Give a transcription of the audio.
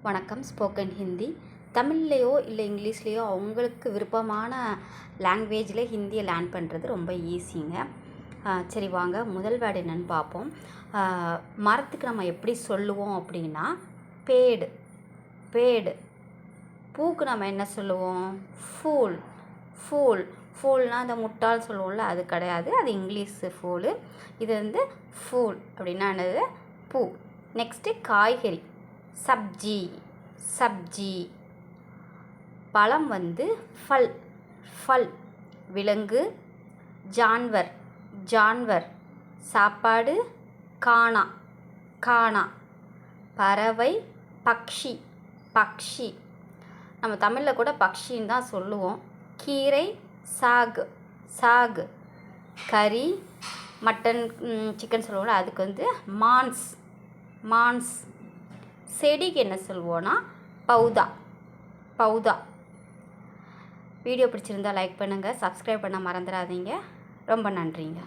வணக்கம். ஸ்போக்கன் ஹிந்தி தமிழ்லையோ இல்லை இங்கிலீஷ்லேயோ அவங்களுக்கு விருப்பமான லாங்குவேஜில் ஹிந்தியை லேர்ன் பண்ணுறது ரொம்ப ஈஸிங்க. சரி வாங்க, முதல் வேர்டு என்னென்னு பார்ப்போம். மரத்துக்கு நம்ம எப்படி சொல்லுவோம் அப்படின்னா பேடு. பேடு. பூக்கு நம்ம என்ன சொல்லுவோம்? ஃபூல். ஃபூல். ஃபூல்னால் அந்த முட்டாள் சொல்லுவோம்ல, அது கிடையாது, அது இங்கிலீஷு ஃபூலு. இது வந்து ஃபூல் அப்படின்னா என்னது? பூ. நெக்ஸ்ட்டு காய்கறி. சப்ஜி. சப்ஜி. பழம் வந்து ஃபல். ஃபல். விலங்கு ஜான்வர். ஜான்வர். சாப்பாடு கானா. கானா. பறவை பக்ஷி. பக்ஷி. நம்ம தமிழில் கூட பக்ஷின்னு தான் சொல்லுவோம். கீரை சாகு. சாகு. கறி மட்டன் சிக்கன் சொல்லுவோம்ல, அதுக்கு வந்து மான்ஸ். மான்ஸ். செடிக்கு என்ன சொல்லுவோன்னா பௌதா. பௌதா. வீடியோ பிடிச்சிருந்தா லைக் பண்ணுங்கள், சப்ஸ்கிரைப் பண்ண மறந்துடாதீங்க. ரொம்ப நன்றிங்க.